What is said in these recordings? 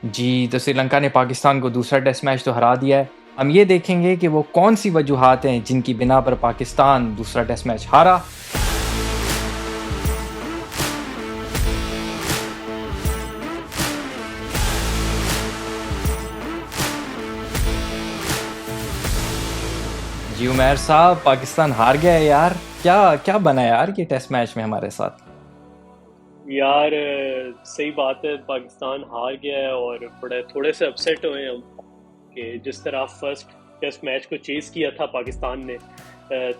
जी, तो श्रीलंका ने पाकिस्तान को दूसरा टेस्ट मैच तो हरा दिया है। हम ये देखेंगे कि वो कौन सी वजूहात हैं जिनकी बिना पर पाकिस्तान दूसरा टेस्ट मैच हारा। जी उमैर साहब, पाकिस्तान हार गया है यार। क्या क्या बना यार ये टेस्ट मैच में हमारे साथ। यार सही बात है। पाकिस्तान हार गया है और बड़े थोड़े से अपसेट हुए हैं हम कि जिस तरह फर्स्ट टेस्ट मैच को चेस किया था पाकिस्तान ने।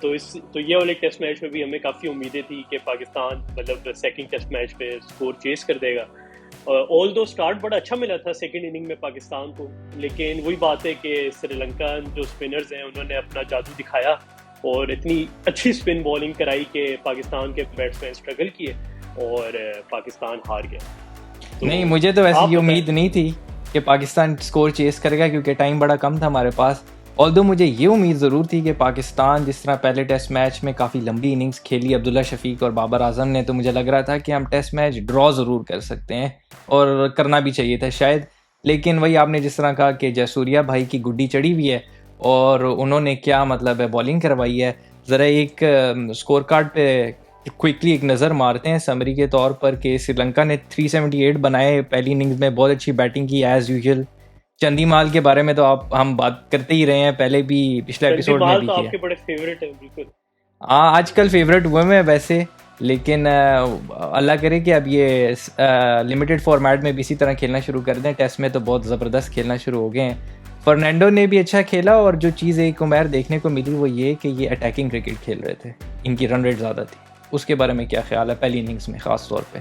तो ये वाले टेस्ट मैच में भी हमें काफ़ी उम्मीदें थी कि पाकिस्तान मतलब सेकंड टेस्ट मैच पे स्कोर चेस कर देगा। ऑल दो स्टार्ट बड़ा अच्छा मिला था सेकंड इनिंग में पाकिस्तान को, लेकिन वही बात है कि श्रीलंका जो स्पिनर्स हैं उन्होंने अपना जादू दिखाया और इतनी अच्छी स्पिन बॉलिंग कराई कि पाकिस्तान के बैट्समैन स्ट्रगल किए और पाकिस्तान हार गया। तो नहीं, मुझे तो वैसे आप ये बताएं। उम्मीद नहीं थी कि पाकिस्तान स्कोर चेस करेगा, क्योंकि टाइम बड़ा कम था हमारे पास। ऑल्दो मुझे ये उम्मीद ज़रूर थी कि पाकिस्तान जिस तरह पहले टेस्ट मैच में काफ़ी लंबी इनिंग्स खेली अब्दुल्ला शफीक और बाबर आजम ने, तो मुझे लग रहा था कि हम टेस्ट मैच ड्रॉ ज़रूर कर सकते हैं और करना भी चाहिए था शायद। लेकिन वही आपने जिस तरह कहा कि जयसूर्या भाई की गुड्डी चढ़ी हुई है और उन्होंने क्या मतलब है बॉलिंग करवाई है। ज़रा एक स्कोर कार्ड पे क्विकली एक नज़र मारते हैं समरी के तौर पर कि श्रीलंका ने 378 बनाए पहली इनिंग्स में, बहुत अच्छी बैटिंग की एज़ यूजुअल। चंदीमाल के बारे में तो आप हम बात करते ही रहे हैं, पहले भी पिछले एपिसोड में चंदीमाल भी तो किया। आपके बड़े फेवरेट हैं बिल्कुल। हाँ, आजकल फेवरेट हुए मैं वैसे, लेकिन अल्लाह करे कि अब ये लिमिटेड फॉर्मेट में भी इसी तरह खेलना शुरू कर दें। टेस्ट में तो बहुत ज़बरदस्त खेलना शुरू हो गए हैं। फर्नांडो ने भी अच्छा खेला और जो चीज़ एक उमैर देखने को मिली वो ये कि ये अटैकिंग क्रिकेट खेल रहे थे, इनकी रन रेट ज़्यादा थी। उसके बारे में क्या ख्याल है पहली इनिंग्स में ख़ास तौर पे।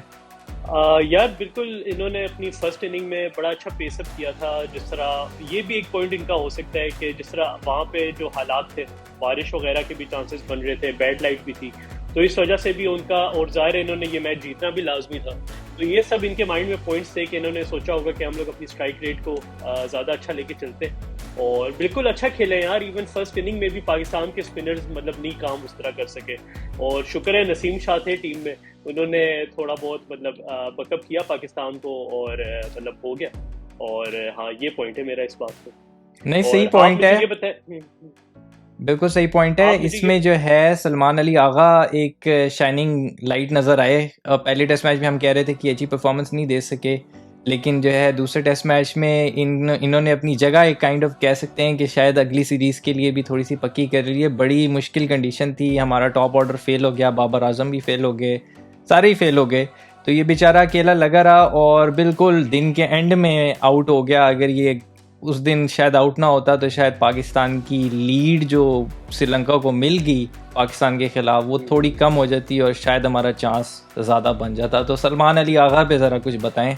यार बिल्कुल, इन्होंने अपनी फर्स्ट इनिंग में बड़ा अच्छा पेसअप किया था। जिस तरह ये भी एक पॉइंट इनका हो सकता है कि जिस तरह वहाँ पे जो हालात थे, बारिश वगैरह के भी चांसेस बन रहे थे, बैड लाइट भी थी, तो इस वजह से भी उनका, और ज़ाहिर है इन्होंने ये मैच जीतना भी लाजमी था। तो ये सब इनके माइंड में पॉइंट्स थे कि इन्होंने सोचा होगा कि हम लोग अपनी स्ट्राइक रेट को ज़्यादा अच्छा लेके चलते हैं। और बिल्कुल अच्छा खेले यार। इवन फर्स्ट इनिंग में भी पाकिस्तान के स्पिनर्स मतलब नहीं काम उस तरह कर सके, और शुक्र है नसीम शाह थे टीम में, उन्होंने थोड़ा बहुत मतलब बकअप किया पाकिस्तान को और मतलब हो गया। और हाँ, ये पॉइंट है मेरा इस बात नहीं, पे। सही और आप पॉइंट मुझे है। ये बताएं। बिल्कुल सही पॉइंट है। आप मुझे ये इसमें जो है सलमान अली आगा एक शाइनिंग लाइट नज़र आए। पहले टेस्ट मैच में हम कह रहे थे कि अच्छी परफॉर्मेंस नहीं दे सके, लेकिन जो है दूसरे टेस्ट मैच में इन्होंने अपनी जगह एक काइंड ऑफ कह सकते हैं कि शायद अगली सीरीज़ के लिए भी थोड़ी सी पक्की कर रही है। बड़ी मुश्किल कंडीशन थी, हमारा टॉप ऑर्डर फेल हो गया, बाबर आजम भी फेल हो गए, सारे ही फेल हो गए। तो ये बेचारा अकेला लगा रहा और बिल्कुल दिन के एंड में आउट हो गया। अगर ये उस दिन शायद आउट ना होता तो शायद पाकिस्तान की लीड जो श्रीलंका को मिल गई पाकिस्तान के खिलाफ वो थोड़ी कम हो जाती और शायद हमारा चांस ज़्यादा बन जाता। तो सलमान अली आगा पे ज़रा कुछ बताएं।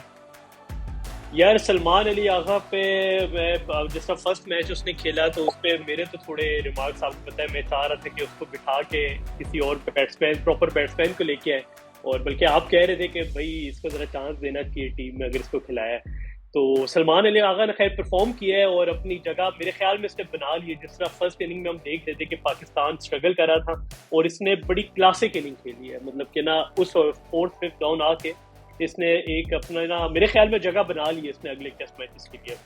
यार सलमान अली आगा पे मैं जिस तरह फर्स्ट मैच उसने खेला तो उस पर मेरे तो थोड़े रिमार्क्स आपको पता है। मैं चाह रहा था कि उसको बिठा के किसी और बैट्समैन, प्रॉपर बैट्समैन को लेके आए, और बल्कि आप कह रहे थे कि भाई इसको ज़रा चांस देना चाहिए टीम में अगर इसको खिलाया है। तो सलमान अली आगा ने खैर परफॉर्म किया है और अपनी जगह मेरे ख्याल में इसने बना ली है। जिस तरह फर्स्ट इनिंग में हम देख रहे थे कि पाकिस्तान स्ट्रगल कर रहा था और इसने बड़ी क्लासिक इनिंग खेली है। मतलब कि ना उस फोर्थ फिफ्थ डाउन आके इसने एक अपना ना मेरे ख्याल में जगह बना ली है इसने अगले टेस्ट मैचेस के लिए।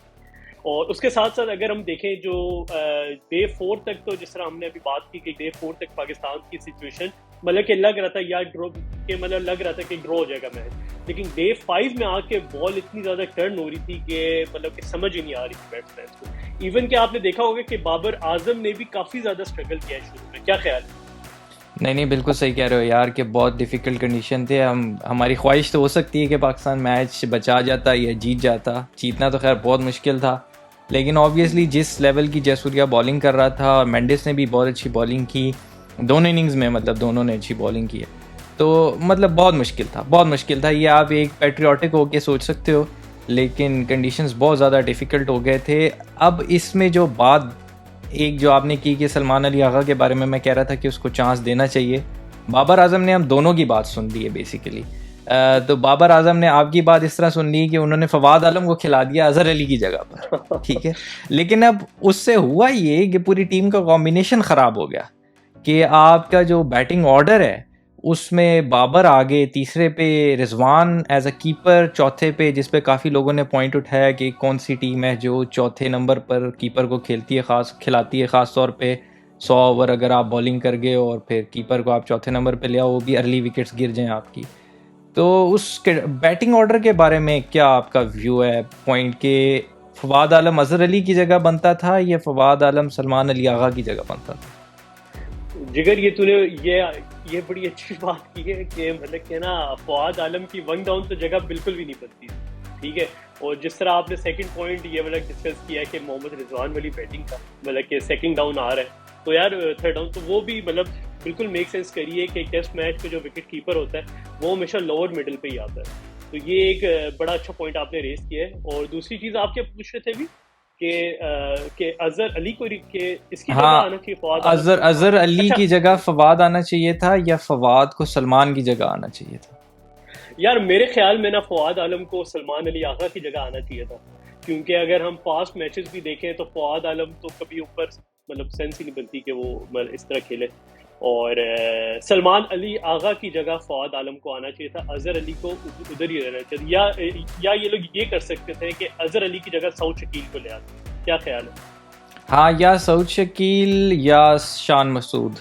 और उसके साथ साथ अगर हम देखें जो डे 4 तक, तो जिस तरह हमने अभी बात की कि डे 4 तक पाकिस्तान की सिचुएशन मतलब कि लग रहा था यार ड्रॉ के, मतलब लग रहा था कि ड्रॉ हो जाएगा मैच, लेकिन डे 5 में आके बॉल इतनी ज़्यादा टर्न हो रही थी कि मतलब कि समझ ही नहीं आ रही थी बैट्समैन को। इवन कि आपने देखा होगा कि बाबर आजम ने भी काफ़ी ज़्यादा स्ट्रगल किया है शुरू में। क्या ख्याल है? नहीं नहीं, बिल्कुल सही कह रहे हो यार कि बहुत डिफ़िकल्ट कंडीशन थे। हमारी ख्वाहिश तो हो सकती है कि पाकिस्तान मैच बचा जाता या जीत जाता। जीतना तो खैर बहुत मुश्किल था, लेकिन ऑब्वियसली जिस लेवल की जयसूर्या बॉलिंग कर रहा था और मेंडिस ने भी बहुत अच्छी बॉलिंग की दोनों इनिंग्स में, मतलब दोनों ने अच्छी बॉलिंग की है, तो मतलब बहुत मुश्किल था, बहुत मुश्किल था। ये आप एक पैट्रियाटिक होके सोच सकते हो, लेकिन कंडीशंस बहुत ज़्यादा डिफ़िकल्ट हो गए थे। अब इसमें जो बात एक जो आपने की कि सलमान अली आगा के बारे में मैं कह रहा था कि उसको चांस देना चाहिए, बाबर आजम ने हम दोनों की बात सुन ली है बेसिकली। तो बाबर आजम ने आपकी बात इस तरह सुन ली कि उन्होंने फवाद आलम को खिला दिया अजहर अली की जगह पर, ठीक है। लेकिन अब उससे हुआ ये कि पूरी टीम का कॉम्बिनेशन ख़राब हो गया कि आपका जो बैटिंग ऑर्डर है उसमें बाबर आगे, तीसरे पे रिजवान एज अ कीपर, चौथे पे जिस पे काफ़ी लोगों ने पॉइंट उठाया कि कौन सी टीम है जो चौथे नंबर पर कीपर को खिलाती है, ख़ास तौर पे 100 ओवर अगर आप बॉलिंग कर गए और फिर कीपर को आप चौथे नंबर पे ले आओ, वो भी अर्ली विकेट्स गिर जाएं आपकी। तो उस बैटिंग ऑर्डर के बारे में क्या आपका व्यू है पॉइंट के? फवाद आलम अजहर अली की जगह बनता था या फवाद आलम सलमान अली आगा की जगह बनता था? जिगर ये तूने ये बड़ी अच्छी बात की है कि मतलब कि ना फवाद आलम की वन डाउन तो जगह बिल्कुल भी नहीं बनती, ठीक है। और जिस तरह आपने सेकंड पॉइंट ये मतलब डिस्कस किया कि मोहम्मद रिजवान वाली बैटिंग का मतलब कि सेकंड डाउन आ रहा है, तो यार थर्ड डाउन तो वो भी मतलब बिल्कुल मेक सेंस करिए कि टेस्ट मैच पे जो विकेट कीपर होता है वो हमेशा लोअर मिडिल पे ही आता है। तो ये एक बड़ा अच्छा पॉइंट आपने रेस किया है। और दूसरी चीज़ आप क्या पूछ रहे थे भी कि अजहर अली को के इसकी जगह हाँ, आना चाहिए फवाद आलम को? अजहर अली अच्छा, की जगह फवाद आना चाहिए था या फवाद को सलमान की जगह आना चाहिए था? यार मेरे ख्याल में ना फवाद आलम को सलमान अली आगा की जगह आना चाहिए था, क्योंकि अगर हम पास्ट मैचेस भी देखें तो फवाद आलम तो कभी ऊपर मतलब सेंस ही नहीं बनती कि वो मतलब इस तरह खेले। और सलमान अली आगा की जगह फवाद आलम को आना चाहिए था, अजहर अली को उधर ही रहना चाहिए। या ये लोग ये कर सकते थे कि अजहर अली की जगह सऊद शकील को ले आते। क्या ख्याल है? हाँ, या सऊद शकील या शान मसूद।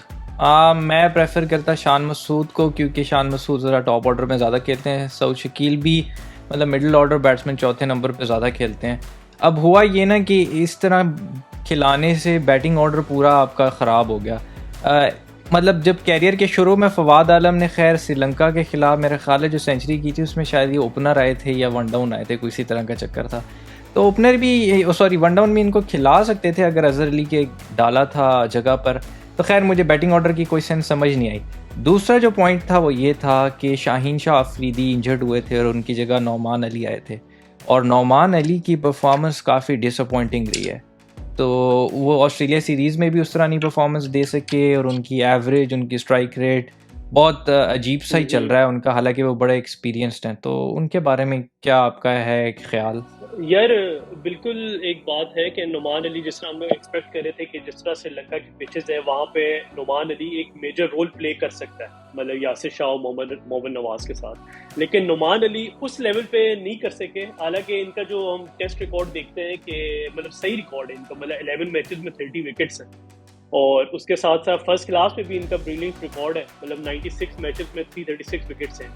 मैं प्रेफर करता शान मसूद को, क्योंकि शान मसूद ज़रा टॉप ऑर्डर में ज़्यादा खेलते हैं। सऊद शकील भी मतलब मिडिल ऑर्डर बैट्समैन चौथे नंबर पे ज़्यादा खेलते हैं। अब हुआ ये ना कि इस तरह खिलाने से बैटिंग ऑर्डर पूरा आपका ख़राब हो गया। मतलब जब कैरियर के शुरू में फवाद आलम ने खैर श्रीलंका के ख़िलाफ़ मेरे ख्याल है जो सेंचुरी की थी उसमें शायद ये ओपनर आए थे या वन डाउन आए थे, कोई इसी तरह का चक्कर था। तो ओपनर भी सॉरी वन डाउन भी इनको खिला सकते थे अगर अजहर अली के डाला था जगह पर। तो खैर मुझे बैटिंग ऑर्डर की कोई सेंस समझ नहीं आई। दूसरा जो पॉइंट था वो ये था कि शाहीन शाह अफरीदी इंजर्ड हुए थे और उनकी जगह नौमान अली आए थे, और नौमान अली की परफॉर्मेंस काफ़ी डिसअपॉइंटिंग रही है। तो वो ऑस्ट्रेलिया सीरीज़ में भी उस तरह नहीं परफॉर्मेंस दे सके, और उनकी एवरेज, उनकी स्ट्राइक रेट बहुत अजीब सा ही चल रहा है उनका, हालांकि वो बड़े एक्सपीरियंस्ड हैं। तो उनके बारे में क्या आपका है ख्याल? यार बिल्कुल एक बात है कि नुमान अली, जिस तरह हम लोग एक्सपेक्ट कर रहे थे कि जिस तरह श्रीलंका की पिचेस है वहाँ पे नुमान अली एक मेजर रोल प्ले कर सकता है मतलब यासिर शाह और मोहम्मद नवाज के साथ, लेकिन नुमान अली उस लेवल पे नहीं कर सके। हालांकि इनका जो हम टेस्ट रिकॉर्ड देखते हैं कि मतलब सही रिकॉर्ड है इनका, मतलब 11 मैचेस में 30 विकेट्स हैं, और उसके साथ साथ फर्स्ट क्लास में भी इनका ब्रिलियंट रिकॉर्ड है, मतलब 96 मैचेस में 336 विकेट्स हैं।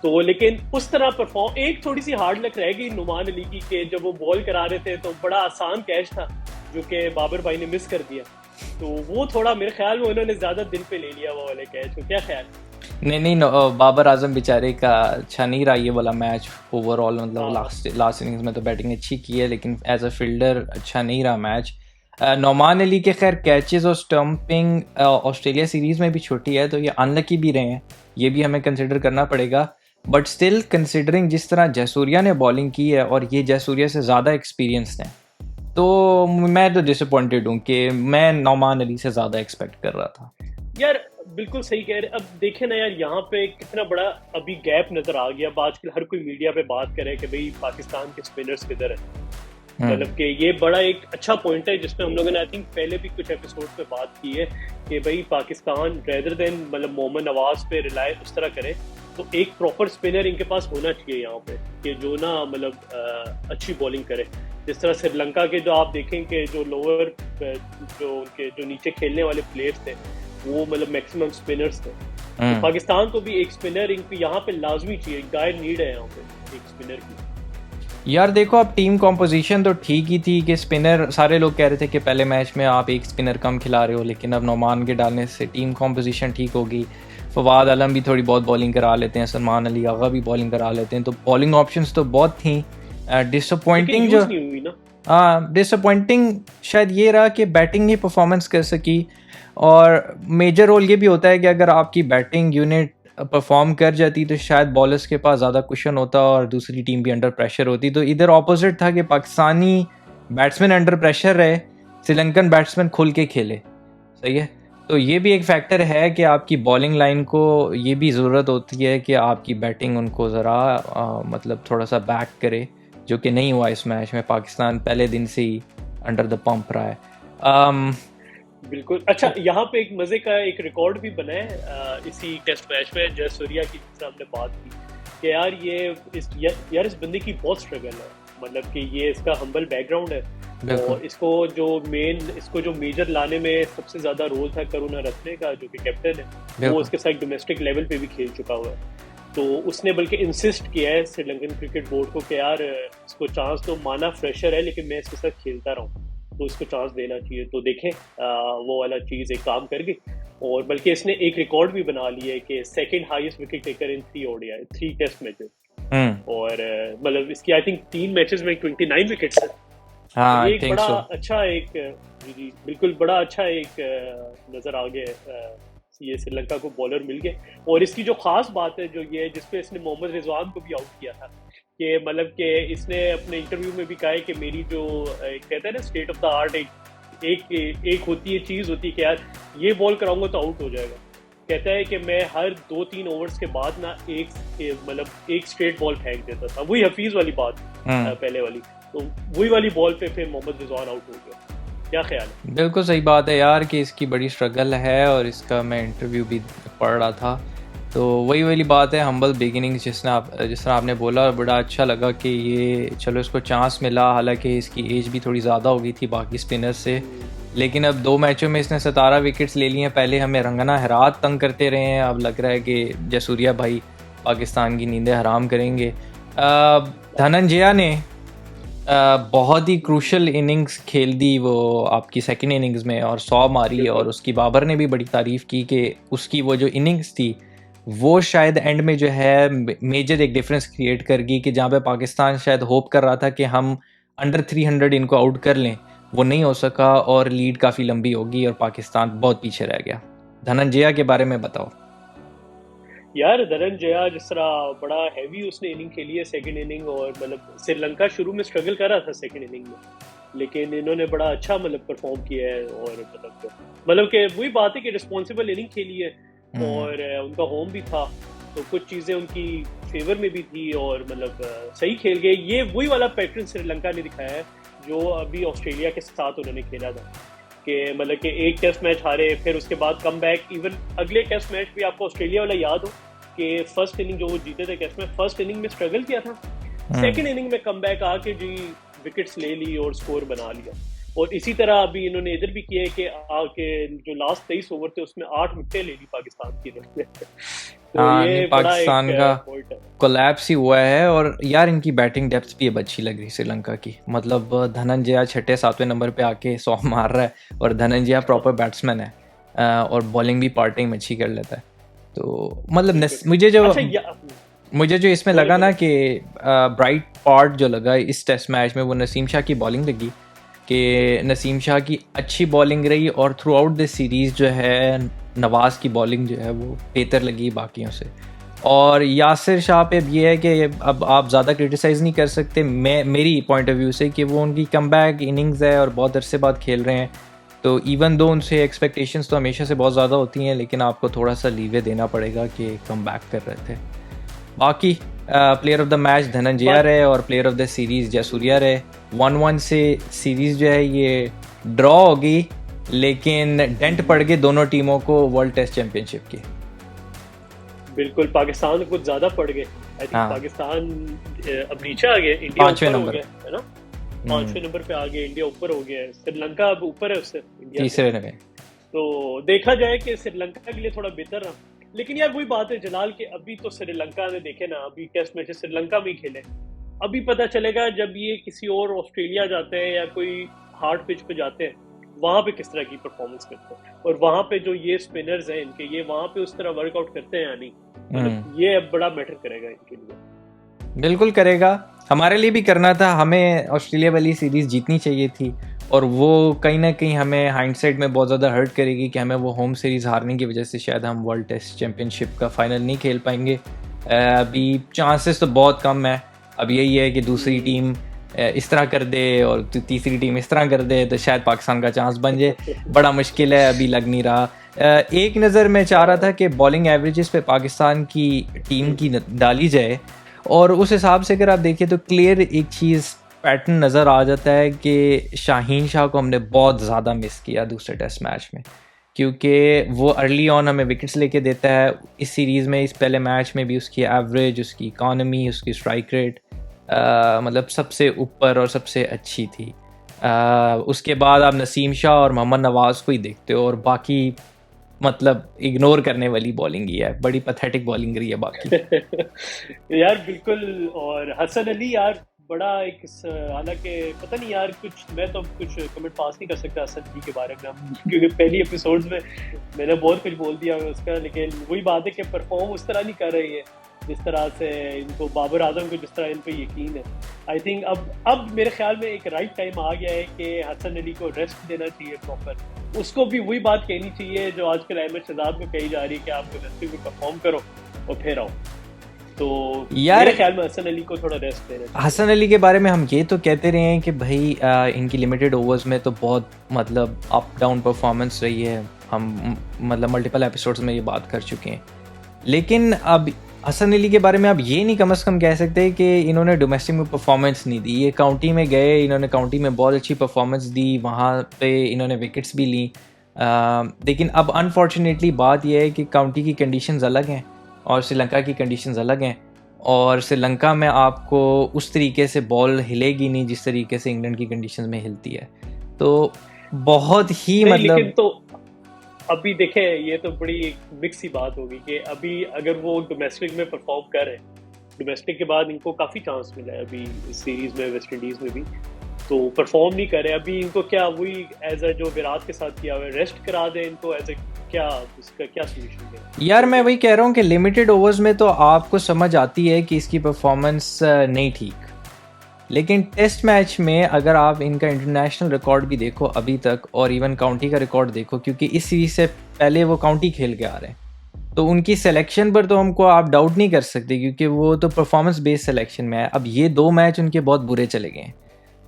तो लेकिन उस तरह परफॉर्म, एक थोड़ी सी हार्ड लक रह गई नुमान अली की कि जब वो बॉल करा रहे थे तो बड़ा आसान कैच था जो कि बाबर भाई ने मिस कर दिया। तो वो थोड़ा मेरे ख्याल में उन्होंने ज्यादा दिल पे ले लिया वो वाले कैच को। क्या ख्याल? नहीं, बाबर आजम बेचारे का अच्छा नहीं रहा ये वाला मैच ओवरऑल। मतलब लास्ट इनिंग्स में तो बैटिंग अच्छी की है, लेकिन एज अ फील्डर अच्छा नहीं रहा मैच। नौमान अली के खैर कैचेस और स्टंपिंग ऑस्ट्रेलिया सीरीज़ में भी छोटी है, तो ये अनलकी भी रहे हैं, ये भी हमें कंसिडर करना पड़ेगा। बट स्टिल कंसिडरिंग जिस तरह जयसूर्या ने बॉलिंग की है और ये जयसूर्या से ज़्यादा एक्सपीरियंस्ड हैं, तो मैं तो डिसअपॉइंटेड हूँ कि मैं नौमान अली से ज़्यादा एक्सपेक्ट कर रहा था। यार बिल्कुल सही कह रहे। अब देखे ना यार, यहाँ पे कितना बड़ा अभी गैप नजर आ गया। आजकल हर कोई मीडिया पे बात करे कि भाई पाकिस्तान के स्पिनर्स किधर है। मतलब कि ये बड़ा एक अच्छा पॉइंट है जिसमें हम लोगों ने आई थिंक पहले भी कुछ एपिसोड पे बात की है कि भाई पाकिस्तान रेदर देन मतलब मोहम्मद नवाज पे रिलाय उस तरह करे, तो एक प्रॉपर स्पिनर इनके पास होना चाहिए यहाँ पे कि जो ना मतलब अच्छी बॉलिंग करे। जिस तरह श्रीलंका के जो आप देखें कि जो लोअर जो उनके जो नीचे खेलने वाले प्लेयर्स थे वो मतलब मैक्सिमम स्पिनर्स थे। तो पाकिस्तान को भी एक स्पिनर इनको यहाँ पे लाजमी चाहिए, गाय नीड है यहाँ पे एक स्पिनर की। यार देखो, अब टीम कॉम्पोजिशन तो ठीक ही थी कि स्पिनर, सारे लोग कह रहे थे कि पहले मैच में आप एक स्पिनर कम खिला रहे हो, लेकिन अब नौमान के डालने से टीम कॉम्पोजिशन ठीक होगी। फवाद आलम भी थोड़ी बहुत बॉलिंग करा लेते हैं, सलमान अली आगा भी बॉलिंग करा लेते हैं, तो बॉलिंग ऑप्शंस तो बहुत थी। डिसअपॉइंटिंग जो डिसअपॉइंटिंग शायद ये रहा कि बैटिंग ही परफॉर्मेंस कर सकी, और मेजर रोल ये भी होता है कि अगर आपकी बैटिंग यूनिट परफॉर्म कर जाती तो शायद बॉलर्स के पास ज़्यादा कुशन होता और दूसरी टीम भी अंडर प्रेशर होती। तो इधर ऑपोजिट था कि पाकिस्तानी बैट्समैन अंडर प्रेशर रहे, श्रीलंकन बैट्समैन खुल के खेले। सही है, तो ये भी एक फैक्टर है कि आपकी बॉलिंग लाइन को ये भी ज़रूरत होती है कि आपकी बैटिंग उनको ज़रा मतलब थोड़ा सा बैक करे, जो कि नहीं हुआ इस मैच में। पाकिस्तान पहले दिन से ही अंडर द पंप रहा है। बिल्कुल। अच्छा, यहाँ पे एक मजे का एक रिकॉर्ड भी बना है इसी टेस्ट मैच में, जयसूर्या की जिससे हमने बात की कि यार इस बंदे की बहुत स्ट्रगल है, मतलब कि ये इसका हम्बल बैकग्राउंड है बिल्कुल और इसको जो मेजर लाने में सबसे ज्यादा रोल था करुणा रत्ने का, जो कि कैप्टन है, वो बिल्कुल उसके साथ डोमेस्टिक लेवल पे भी खेल चुका हुआ है। तो उसने बल्कि इंसिस्ट किया है श्रीलंकन क्रिकेट बोर्ड को कि यार इसको चांस तो, माना फ्रेशर है लेकिन मैं इसके साथ खेलता रहूँ, तो इसको चांस देना चाहिए। तो देखें वो वाला चीज़ एक काम कर गई, और बल्कि इसने एक रिकॉर्ड भी बना लिया है कि second highest wicket taker in 3 ODI 3 test matches, और मतलब इसकी आई थिंक 3 मैचेस में 29 विकेट्स है। हाँ ये आई एक थिंक बड़ा सो। अच्छा एक जी बिल्कुल बड़ा अच्छा एक नजर आ गया ये श्रीलंका को बॉलर मिल गए। और इसकी जो खास बात है जो ये है, जिसपे इसने मोहम्मद रिजवान को भी आउट किया था, कि मतलब कि इसने अपने इंटरव्यू में भी कहा है कि मेरी जो कहते हैं ना स्टेट ऑफ द आर्ट, एक होती है चीज़ होती है कि यार ये बॉल कराऊंगा तो आउट हो जाएगा। कहता है कि मैं हर 2-3 ओवर्स के बाद ना एक स्ट्रेट बॉल फेंक देता था, वही हफीज वाली बात पहले वाली, तो वही वाली बॉल पे फिर मोहम्मद रिजवान आउट हो गया। क्या ख्याल है? बिल्कुल सही बात है यार कि इसकी बड़ी स्ट्रगल है, और इसका मैं इंटरव्यू भी पढ़ रहा था, तो वही वाली बात है, हम्बल बिगिनिंग्स जिस तरह आपने बोला। बड़ा अच्छा लगा कि ये चलो इसको चांस मिला, हालांकि इसकी एज भी थोड़ी ज़्यादा हो गई थी बाकी स्पिनर्स से, लेकिन अब 2 मैचों में इसने 17 विकेट्स ले लिए हैं। पहले हमें रंगना हरात तंग करते रहे हैं, अब लग रहा है कि जयसूर्या भाई पाकिस्तान की नींदें हराम करेंगे। धनंजया ने बहुत ही क्रूशल इनिंग्स खेल दी वो आपकी सेकंड इनिंग्स में, और 100 मारी, और उसकी बाबर ने भी बड़ी तारीफ़ की कि उसकी वो जो इनिंग्स थी वो शायद एंड में जो है मेजर एक डिफरेंस क्रिएट कर गई, कि जहाँ पे पाकिस्तान शायद होप कर रहा था कि हम अंडर 300 इनको आउट कर लें, वो नहीं हो सका और लीड काफ़ी लंबी होगी और पाकिस्तान बहुत पीछे रह गया। धनंजया के बारे में बताओ। यार धनंजया जिस तरह बड़ा हैवी उसने इनिंग खेली है सेकंड इनिंग, और मतलब श्रीलंका शुरू में स्ट्रगल कर रहा था सेकंड इनिंग में, लेकिन इन्होंने बड़ा अच्छा मतलब परफॉर्म किया है, और मतलब कि वही बात है कि रिस्पॉन्सिबल इनिंग खेली है, और उनका होम भी था, तो कुछ चीज़ें उनकी फेवर में भी थी, और मतलब सही खेल गए। ये वही वाला पैटर्न श्रीलंका ने दिखाया है जो अभी ऑस्ट्रेलिया के साथ उन्होंने खेला था, कि मतलब कि एक टेस्ट मैच हारे, फिर उसके बाद कम बैक, इवन अगले टेस्ट मैच भी आपको ऑस्ट्रेलिया वाला याद हो कि फर्स्ट इनिंग जो वो जीते थे टेस्ट में, फर्स्ट इनिंग में स्ट्रगल किया था, सेकंड इनिंग में कम बैक आके जी विकेट्स ले ली और स्कोर बना लिया। और इसी तरह अभी इन्होंने इधर भी किया है कि आके जो लास्ट 23 ओवर थे उसमें 8 विकेटें ले ली पाकिस्तान की तरफ से। तो ये पाकिस्तान का कोलैप्स ही हुआ है, और यार इनकी बैटिंग डेप्थ भी अब अच्छी लग रही श्रीलंका की, मतलब धनंजया 6-7वें नंबर पे आके 100 मार रहा है, और धनंजया प्रॉपर बैट्समैन है, और बॉलिंग भी पार्ट टाइम अच्छी कर लेता है। तो मतलब मुझे जो इसमें लगा ना कि ब्राइट पार्ट जो लगा इस टेस्ट मैच में, वो नसीम शाह की बॉलिंग लगी, कि नसीम शाह की अच्छी बॉलिंग रही, और थ्रू आउट दिस सीरीज़ जो है नवाज़ की बॉलिंग जो है वो बेहतर लगी बाकियों से। और यासिर शाह पे ये है कि अब आप ज़्यादा क्रिटिसाइज़ नहीं कर सकते मेरी पॉइंट ऑफ व्यू से, कि वो उनकी कमबैक इनिंग्स है और बहुत अरसे बाद खेल रहे हैं, तो इवन दो उनसे एक्सपेक्टेशंस तो हमेशा से बहुत ज़्यादा होती हैं, लेकिन आपको थोड़ा सा लीवे देना पड़ेगा कि कम बैक कर रहे थे। बाकी player of the match Dhananjaya रहे, और player of the series Jayasuriya रहे। 1-1 से सीरीज़ जो है ये ड्रॉ होगी, लेकिन डेंट पड़ गए दोनों टीमों को वर्ल्ड टेस्ट चैंपियनशिप की। बिल्कुल, पाकिस्तान को कुछ ज़्यादा पड़ गए। आई थिंक पाकिस्तान अब नीचे आ गए, इंडिया 5वें नंबर है ना, 5वें नंबर पे आ गए, इंडिया ऊपर हो गया है, श्रीलंका अब ऊपर है उससे, इंडिया 3रे में। तो देखा जाए कि श्रीलंका के लिए थोड़ा बेहतर रहा, लेकिन यार वही बात है जलाल के, अभी तो श्रीलंका ने देखे ना, अभी टेस्ट मैचेस श्रीलंका में ही खेले, अभी पता चलेगा जब ये किसी और ऑस्ट्रेलिया जाते हैं या कोई हार्ड पिच पे जाते हैं, वहाँ पे किस तरह की परफॉर्मेंस करते हैं, और वहाँ पे जो ये स्पिनर्स हैं इनके, ये वहाँ पे उस तरह वर्कआउट करते हैं या नहीं, मतलब ये अब बड़ा मैटर करेगा इनके लिए। बिल्कुल करेगा, हमारे लिए भी करना था, हमें ऑस्ट्रेलिया वाली सीरीज़ जीतनी चाहिए थी, और वो कहीं ना कहीं हमें हाइंडसाइट में बहुत ज़्यादा हर्ट करेगी कि हमें वो होम सीरीज़ हारने की वजह से शायद हम वर्ल्ड टेस्ट चैम्पियनशिप का फाइनल नहीं खेल पाएंगे। अभी चांसेस तो बहुत कम है, अब यही है कि दूसरी टीम इस तरह कर दे और तीसरी टीम इस तरह कर दे तो शायद पाकिस्तान का चांस बन जाए, बड़ा मुश्किल है, अभी लग नहीं रहा। एक नज़र मैं चाह रहा था कि बॉलिंग एवरेजेस पे पाकिस्तान की टीम की डाली जाए, और उस हिसाब से अगर आप देखिए तो क्लियर एक चीज़ पैटर्न नज़र आ जाता है कि शाहीन शाह को हमने बहुत ज़्यादा मिस किया दूसरे टेस्ट मैच में, क्योंकि वो अर्ली ऑन हमें विकेट्स लेके देता है। इस सीरीज़ में, इस पहले मैच में भी उसकी एवरेज, उसकी इकॉनमी, उसकी स्ट्राइक रेट मतलब सबसे ऊपर और सबसे अच्छी थी। उसके बाद आप नसीम शाह और मोहम्मद नवाज़ को ही देखते हो और बाकी मतलब इग्नोर करने वाली बॉलिंग ही है, बड़ी पैथेटिक बॉलिंग रही है बाकी। यार बिल्कुल। और हसन अली यार बड़ा एक हालांकि पता नहीं यार, कुछ मैं तो कुछ कमेंट पास नहीं कर सकता हसन अली के बारे में क्योंकि पहली एपिसोड्स में मैंने बहुत कुछ बोल दिया उसका, लेकिन वही बात है कि परफॉर्म उस तरह नहीं कर रही है जिस तरह से इनको बाबर आजम को जिस तरह इन पे यकीन है। आई थिंक अब मेरे ख्याल में एक राइट टाइम आ गया है कि हसन अली को रेस्ट देना चाहिए प्रॉपर। उसको भी वही बात कहनी चाहिए जो आजकल अहमद शहजाद को कही जा रही है कि आप यूनिवर्सिटी में परफॉर्म करो और फिर आओ। तो यार मेरे ख्याल में हसन अली को थोड़ा रेस्ट देना चाहिए। हसन अली के बारे में हम ये तो कहते रहे हैं कि भाई इनकी लिमिटेड ओवर्स में तो बहुत मतलब अप डाउन परफॉर्मेंस रही है, हम मतलब मल्टीपल एपिसोड्स में ये बात कर चुके हैं। लेकिन अब हसन अली के बारे में आप ये नहीं कम से कम कह सकते कि इन्होंने डोमेस्टिक में परफॉर्मेंस नहीं दी। ये काउंटी में गए, इन्होंने काउंटी में बहुत अच्छी परफॉर्मेंस दी, वहाँ पे इन्होंने विकेट्स भी ली। लेकिन अब अनफॉर्चुनेटली बात यह है कि काउंटी की कंडीशंस अलग हैं और श्रीलंका की कंडीशंस अलग हैं, और श्रीलंका में आपको उस तरीके से बॉल हिलेगी नहीं जिस तरीके से इंग्लैंड की कंडीशंस में हिलती है। तो बहुत ही मतलब लेकिन तो अभी देखें, ये तो बड़ी मिक्स सी बात होगी कि अभी अगर वो डोमेस्टिक में परफॉर्म कर रहे हैं, डोमेस्टिक के बाद इनको काफ़ी चांस मिला है अभी इस सीरीज़ में, वेस्ट इंडीज़ में भी, तो परफॉर्म नहीं कर रहे अभी। इनको क्या वही एज ए जो विराट के साथ किया हुआ है, रेस्ट करा दें इनको एज ए, क्या उसका क्या सोल्यूशन है? यार मैं वही कह रहा हूँ कि लिमिटेड ओवर्स में तो आपको समझ आती है कि इसकी परफॉर्मेंस नहीं ठीक, लेकिन टेस्ट मैच में अगर आप इनका इंटरनेशनल रिकॉर्ड भी देखो अभी तक और इवन काउंटी का रिकॉर्ड देखो, क्योंकि इस सीरीज से पहले वो काउंटी खेल के आ रहे हैं, तो उनकी सिलेक्शन पर तो हमको आप डाउट नहीं कर सकते क्योंकि वो तो परफॉर्मेंस बेस्ड सिलेक्शन में है। अब ये 2 मैच उनके बहुत बुरे चले गए हैं।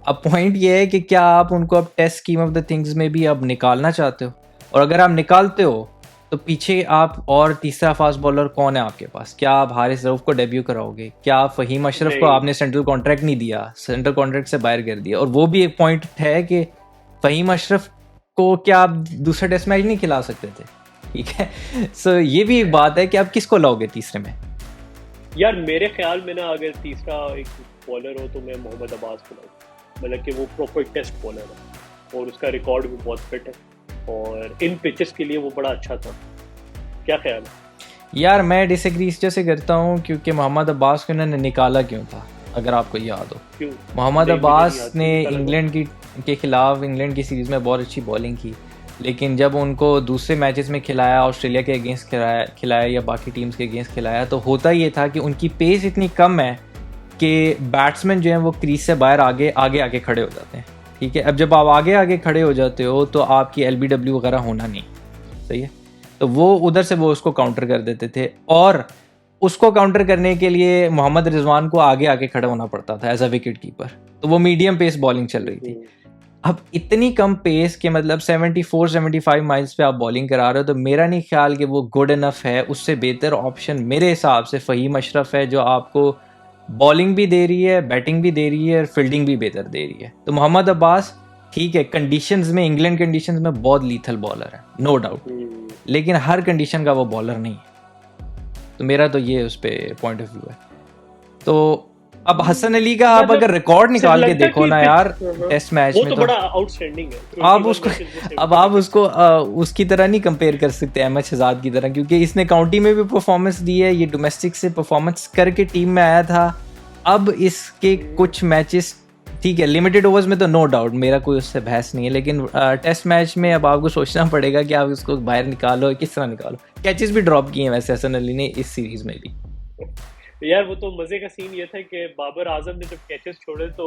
अब पॉइंट ये है कि क्या आप उनको अब test scheme of the things में भी अब निकालना चाहते हो, और अगर आप निकालते हो तो पीछे आप और तीसरा फास्ट बॉलर कौन है आपके पास? क्या आप हारिस रऊफ को डेब्यू कराओगे? क्या आप फहीम अशरफ को आपने सेंट्रल कॉन्ट्रैक्ट नहीं दिया, सेंट्रल कॉन्ट्रैक्ट से बाहर कर दिया? और वो भी एक पॉइंट है कि फहीम अशरफ को क्या आप दूसरा टेस्ट मैच नहीं खिला सकते थे? ठीक है, सो ये भी एक बात है कि आप किसको लाओगे तीसरे में? यार मेरे ख्याल में ना अगर तीसरा एक बॉलर हो तो मैं मोहम्मद अब्बास को लाऊं, मतलब कि वो प्रॉपर टेस्ट बॉलर है और उसका रिकॉर्ड भी बहुत फिट है और इन पिचेस के लिए वो बड़ा अच्छा था। क्या ख्याल है? यार मैं डिसएग्री इस जैसे करता हूँ क्योंकि मोहम्मद अब्बास को इन्होंने निकाला क्यों था, अगर आपको याद हो। क्यों? मोहम्मद अब्बास ने इंग्लैंड के खिलाफ इंग्लैंड की सीरीज़ में बहुत अच्छी बॉलिंग की, लेकिन जब उनको दूसरे मैचेस में खिलाया, ऑस्ट्रेलिया के अगेंस्ट खिलाया या बाकी टीम्स के अगेंस्ट खिलाया, तो होता ये था कि उनकी पेस इतनी कम है कि बैट्समैन जो हैं वो क्रीज से बाहर आगे खड़े हो जाते हैं। ठीक है, अब जब आप आगे खड़े हो जाते हो तो आपकी LBW वगैरह होना नहीं, सही है, तो वो उधर से वो उसको काउंटर कर देते थे, और उसको काउंटर करने के लिए मोहम्मद रिजवान को आगे खड़ा होना पड़ता था एज अ विकेट कीपर। तो वो मीडियम पेस बॉलिंग चल रही थी। अब इतनी कम पेस के मतलब 74-75 माइल्स पे आप बॉलिंग करा रहे हो, तो मेरा नहीं ख्याल कि वो गुड इनफ है। उससे बेहतर ऑप्शन मेरे हिसाब से फहीम अशरफ है, जो आपको बॉलिंग भी दे रही है, बैटिंग भी दे रही है और फील्डिंग भी बेहतर दे रही है। तो मोहम्मद अब्बास ठीक है, कंडीशंस में, इंग्लैंड कंडीशंस में बहुत लीथल बॉलर है, नो डाउट, लेकिन हर कंडीशन का वो बॉलर नहीं है। तो मेरा तो ये उस पर पॉइंट ऑफ व्यू है। तो अब हसन अली का आप अगर रिकॉर्ड निकाल के देखो ना यार टेस्ट मैच में, तो बड़ा आउटस्टैंडिंग है। आप उसको उसकी तरह नहीं कंपेयर कर सकते अहमद शहजाद की तरह, क्योंकि इसने काउंटी में भी परफॉर्मेंस दी है, ये डोमेस्टिक से परफॉर्मेंस करके टीम में आया था। अब इसके कुछ मैचेस ठीक है, लिमिटेड ओवर्स में तो नो डाउट मेरा कोई उससे बहस नहीं है, लेकिन टेस्ट मैच में अब आपको सोचना पड़ेगा कि आप इसको बाहर निकालो, किस तरह निकालो। कैचेस भी ड्रॉप किए हैं वैसे हसन अली ने इस सीरीज में भी। यार वो तो मजे का सीन ये था कि बाबर आजम ने जब कैचेस छोड़े तो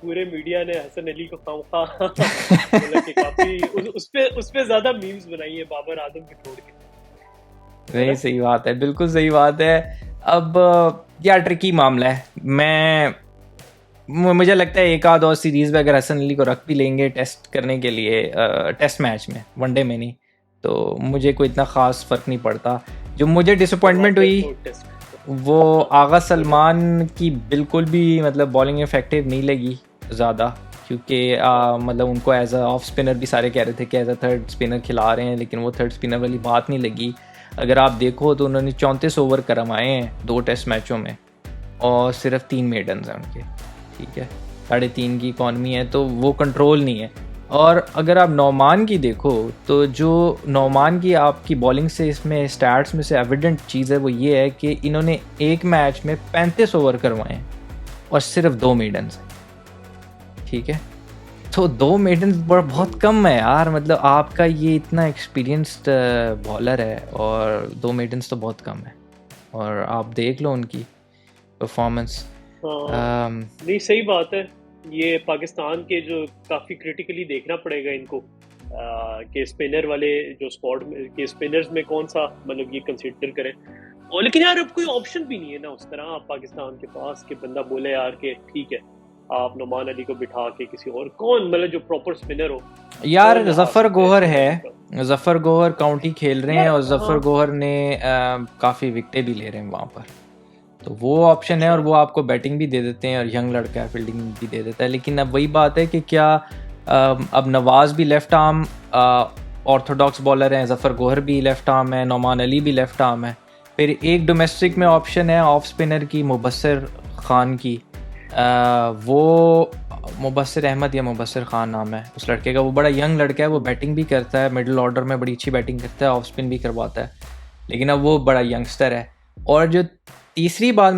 पूरे मीडिया ने हसन अली को खामखा मतलब कि काफी उस पे ज्यादा मीम्स बनाई है बाबर आजम को छोड़ के। वही सही बात है, बिल्कुल सही बात है। अब यार ट्रिकी मामला है। मुझे लगता है एक आध और सीरीज में अगर हसन अली को रख भी लेंगे टेस्ट करने के लिए, टेस्ट मैच में, वनडे में नहीं, तो मुझे कोई इतना खास फर्क नहीं पड़ता। जो मुझे डिसअपॉइंटमेंट हुई, वो आगा सलमान की बिल्कुल भी मतलब बॉलिंग इफेक्टिव नहीं लगी ज़्यादा, क्योंकि मतलब उनको एज अ ऑफ स्पिनर भी सारे कह रहे थे कि एज अ थर्ड स्पिनर खिला रहे हैं, लेकिन वो थर्ड स्पिनर वाली बात नहीं लगी। अगर आप देखो तो उन्होंने 34 ओवर करवाए हैं 2 टेस्ट मैचों में, और सिर्फ 3 मेडन्स हैं उनके, ठीक है, 3.5 की इकॉनमी है, तो वो कंट्रोल नहीं है। और अगर आप नौमान की देखो तो जो नौमान की आपकी बॉलिंग से इसमें स्टैट्स में से एविडेंट चीज़ है वो ये है कि इन्होंने एक मैच में 35 ओवर करवाए हैं और सिर्फ 2 मेडन्स हैं, ठीक है। तो 2 मेडन्स बहुत कम है यार, मतलब आपका ये इतना एक्सपीरियंस्ड बॉलर है और 2 मेडन्स तो बहुत कम है। और आप देख लो उनकी परफॉर्मेंस। नहीं, सही बात है। ये पाकिस्तान के जो काफ़ी क्रिटिकली देखना पड़ेगा इनको कि स्पिनर वाले जो स्क्वाड में के स्पिनर्स में कौन सा मतलब ये कंसीडर करें। और लेकिन यार अब कोई ऑप्शन भी नहीं है ना उस तरह आप पाकिस्तान के पास कि बंदा बोले यार कि ठीक है आप नोमान अली को बिठा के किसी और कौन मतलब जो प्रॉपर स्पिनर हो यार। जफर गोहर है, जफर गोहर काउंटी खेल रहे हैं और जफर गोहर ने काफ़ी विकेटें भी ले रहे हैं वहाँ पर, तो वो ऑप्शन है और वो आपको बैटिंग भी दे देते हैं और यंग लड़का है, फील्डिंग भी दे देता है। लेकिन अब वही बात है कि क्या अब नवाज भी लेफ्ट आर्म ऑर्थोडॉक्स बॉलर हैं, जफर गोहर भी लेफ्ट आर्म है, नोमान अली भी लेफ्ट आर्म है, फिर एक डोमेस्टिक में ऑप्शन है ऑफ स्पिनर की मुबस्सिर खान की, वो मुबस्सिर अहमद या मुबस्सिर खान नाम है उस लड़के का, वो बड़ा यंग लड़का है, वो बैटिंग भी करता है, मिडिल ऑर्डर में बड़ी अच्छी बैटिंग करता है, ऑफ स्पिन भी करवाता है, लेकिन अब वो बड़ा यंगस्टर है। और जो तीसरी बात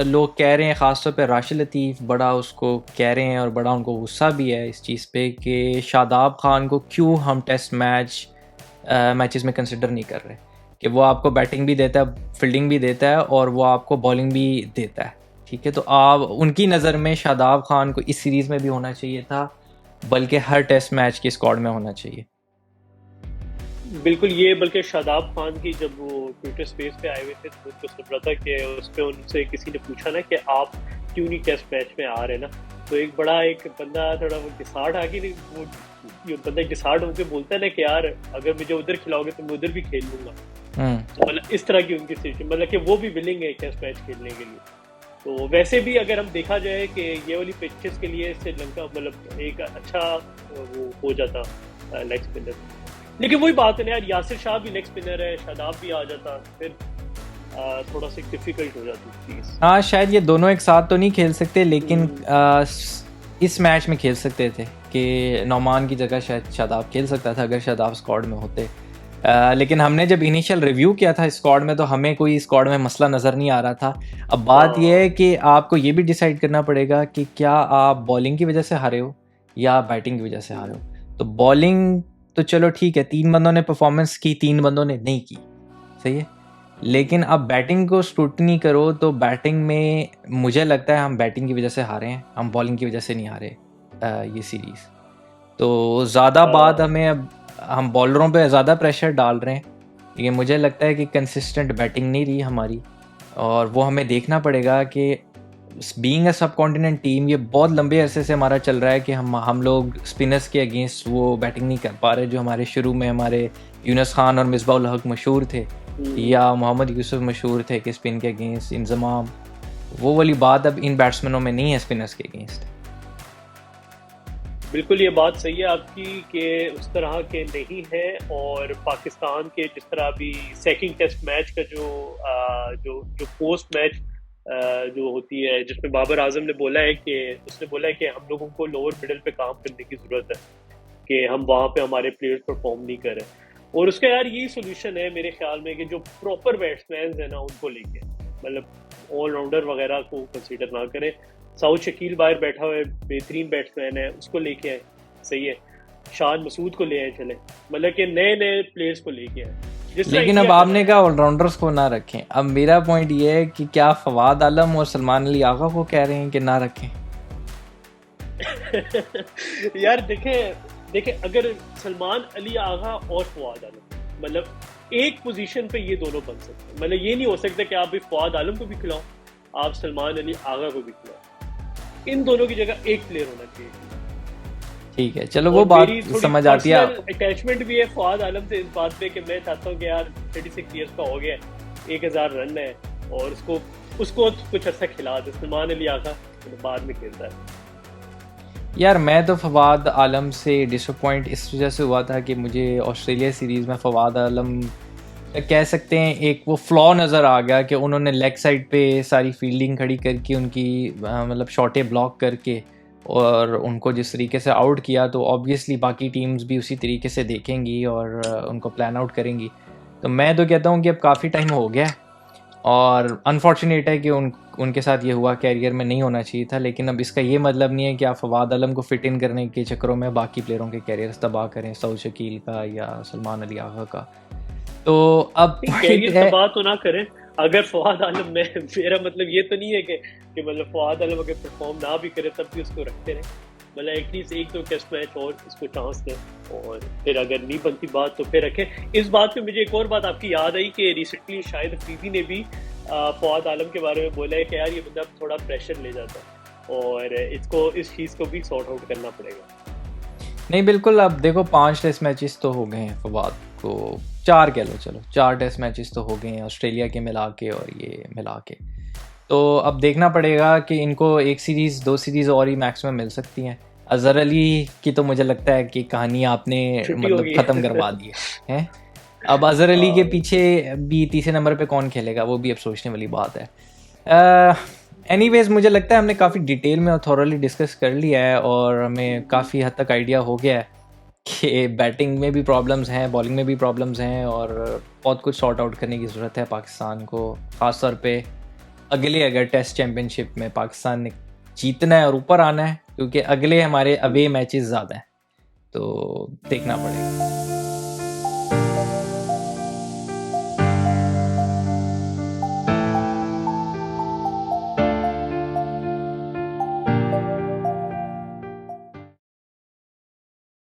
लोग कह रहे हैं, ख़ासतौर पे राशिद लतीफ़ बड़ा उसको कह रहे हैं और बड़ा उनको गुस्सा भी है इस चीज़ पे कि शादाब खान को क्यों हम टेस्ट मैचेस में कंसिडर नहीं कर रहे, कि वो आपको बैटिंग भी देता है, फील्डिंग भी देता है और वो आपको बॉलिंग भी देता है, ठीक है। तो आप उनकी नज़र में शादाब खान को इस सीरीज़ में भी होना चाहिए था, बल्कि हर टेस्ट मैच के स्क्वाड में होना चाहिए। बिल्कुल, ये बल्कि शादाब खान की जब वो ट्विटर स्पेस पे आए हुए थे तो उनको सुन रहा था कि उस पर उनसे किसी ने पूछा ना कि आप क्यों नहीं टेस्ट मैच में आ रहे ना, तो एक बंदा थोड़ा वो डिसार्ड आके वो ये बंदा डिसार्ड होकर बोलता है ना कि यार अगर मुझे उधर खिलाओगे तो मैं उधर भी खेल लूँगा, तो मतलब इस तरह की उनकी सिचुएशन, मतलब कि वो भी विलिंग है टेस्ट मैच खेलने के लिए। तो वैसे भी अगर हम देखा जाए कि ये वाली पिचेस के लिए श्रीलंका मतलब एक अच्छा वो हो जाता लेग स्पिनर, लेकिन वही बात है ना यार, यासिर शाह भी लेग स्पिनर है, शादाब भी आ जाता, फिर थोड़ा सा डिफिकल्ट हो जाती चीज़। हाँ, शायद ये दोनों एक साथ तो नहीं खेल सकते, लेकिन इस मैच में खेल सकते थे कि नौमान की जगह शायद शादाब खेल सकता था अगर शादाब स्क्वाड में होते। लेकिन हमने जब इनिशियल रिव्यू किया था स्क्वाड में तो हमें कोई स्क्वाड में मसला नज़र नहीं आ रहा था। अब बात यह है कि आपको ये भी डिसाइड करना पड़ेगा कि क्या आप बॉलिंग की वजह से हारे हो या बैटिंग की वजह से हारे हो। तो बॉलिंग तो चलो ठीक है, 3 बंदों ने परफॉर्मेंस की, 3 बंदों ने नहीं की, सही है, लेकिन अब बैटिंग को स्क्रूटनी करो तो बैटिंग में मुझे लगता है हम बैटिंग की वजह से हारे हैं, हम बॉलिंग की वजह से नहीं हारे ये सीरीज़। तो ज़्यादा बात हमें अब हम बॉलरों पे ज़्यादा प्रेशर डाल रहे हैं, लेकिन मुझे लगता है कि कंसिस्टेंट बैटिंग नहीं रही हमारी, और वो हमें देखना पड़ेगा कि बीइंग अ सब कॉन्टिनेंट टीम ये बहुत लंबे अरसे से हमारा चल रहा है कि हम लोग स्पिनर्स के अगेंस्ट वो बैटिंग नहीं कर पा रहे जो हमारे शुरू में हमारे यूनुस खान और मिसबाह उल हक मशहूर थे, या मोहम्मद यूसुफ मशहूर थे कि स्पिन के अगेंस्ट इंजमाम, वो वाली बात अब इन बैट्समैनों में नहीं है स्पिनर्स के अगेंस्ट। बिल्कुल ये बात सही है आपकी कि उस तरह के नहीं है, और पाकिस्तान के जिस तरह अभी सेकंड टेस्ट मैच का जो पोस्ट मैच जो होती है जिसमें बाबर आजम ने बोला है कि उसने बोला है कि हम लोगों को लोअर मिडल पे काम करने की ज़रूरत है कि हम वहाँ पे हमारे प्लेयर्स परफॉर्म नहीं कर रहे, और उसका यार यही सोल्यूशन है मेरे ख्याल में कि जो प्रॉपर बैट्समैन है ना उनको लेके मतलब ऑलराउंडर वगैरह को कंसीडर ना करें। साउथ शकील बाहर बैठा हुआ है, बेहतरीन बैट्समैन है, उसको लेके आए, सही है, शान मसूद को ले आए, चले मतलब कि नए नए प्लेयर्स को लेके आए। लेकिन अब आपने कहा ऑलराउंडर्स को ना रखें, अब मेरा पॉइंट ये है कि क्या फवाद आलम और सलमान अली आगा को कह रहे हैं कि ना रखें? यार देखें अगर सलमान अली आगा और फवाद आलम मतलब एक पोजीशन पे ये दोनों बन सकते हैं, मतलब ये नहीं हो सकता कि आप भी फवाद आलम को भी खिलाओ, आप सलमान अली आगा को भी खिलाओ, इन दोनों की जगह एक प्लेयर होना चाहिए। ठीक है, चलो वो बात समझ आती है। अटैचमेंट भी है फवाद आलम से इस बात पे कि मैं चाहता हूँ कि यार 36 इयर्स का हो गया, 1000 रन है, और उसको कुछ अर्सा खिला दे। सलमान अली आगा बाद में खेलता है। यार मैं तो फवाद आलम से डिसअपॉइंट इस वजह से हुआ था कि मुझे ऑस्ट्रेलिया सीरीज़ में फवाद आलम कह सकते हैं एक वो फ्लॉ नज़र आ गया कि उन्होंने लेग साइड पे सारी फील्डिंग खड़ी करके उनकी मतलब शॉटें ब्लॉक करके और उनको जिस तरीके से आउट किया, तो ऑब्वियसली बाकी टीम्स भी उसी तरीके से देखेंगी और उनको प्लान आउट करेंगी। तो मैं तो कहता हूँ कि अब काफ़ी टाइम हो गया है और अनफॉर्चुनेट है कि उनके साथ ये हुआ, कैरियर में नहीं होना चाहिए था। लेकिन अब इसका ये मतलब नहीं है कि आप फवाद आलम को फिट इन करने के चक्करों में बाकी प्लेयरों के कैरियर तबाह करें, सऊद शकील का या सलमान अली आगा का। तो अब कैरियर तबाह तो ना करें। अगर फवाद आलम में मेरा मतलब ये तो नहीं है कि मतलब फवाद आलम अगर परफॉर्म ना भी करे तब भी उसको रखते रहे, मतलब एटलीस्ट एक दो टेस्ट मैच और इसको चांस दें, और फिर अगर नहीं बनती बात तो फिर रखें। इस बात पे मुझे एक और बात आपकी याद आई कि रिसेंटली शायद अफरीदी ने भी फवाद आलम के बारे में बोला है कि यार ये बंदा थोड़ा प्रेशर ले जाता है और इस चीज़ को भी सॉर्ट आउट करना पड़ेगा। नहीं बिल्कुल, अब देखो 5 टेस्ट मैचेस तो हो गए हैं फवाद को, 4 कह लो, चलो 4 टेस्ट मैचेस तो हो गए हैं ऑस्ट्रेलिया के मिला के और ये मिला के। तो अब देखना पड़ेगा कि इनको एक सीरीज़ 2 सीरीज़ और ही मैक्सिमम मिल सकती हैं। अज़हर अली की तो मुझे लगता है कि कहानी आपने मतलब ख़त्म करवा दी है। अब अज़हर अली के पीछे भी तीसरे नंबर पे कौन खेलेगा वो भी अब सोचने वाली बात है। एनीवेज़ मुझे लगता है हमने काफ़ी डिटेल में और थॉरली डिस्कस कर लिया है और हमें काफ़ी हद तक आइडिया हो गया है कि बैटिंग में भी प्रॉब्लम्स हैं, बॉलिंग में भी प्रॉब्लम्स हैं और बहुत कुछ सॉर्ट आउट करने की ज़रूरत है पाकिस्तान को। ख़ास तौर पे अगले अगर टेस्ट चैम्पियनशिप में पाकिस्तान ने जीतना है और ऊपर आना है, क्योंकि अगले हमारे अवे मैचेस ज़्यादा हैं, तो देखना पड़ेगा।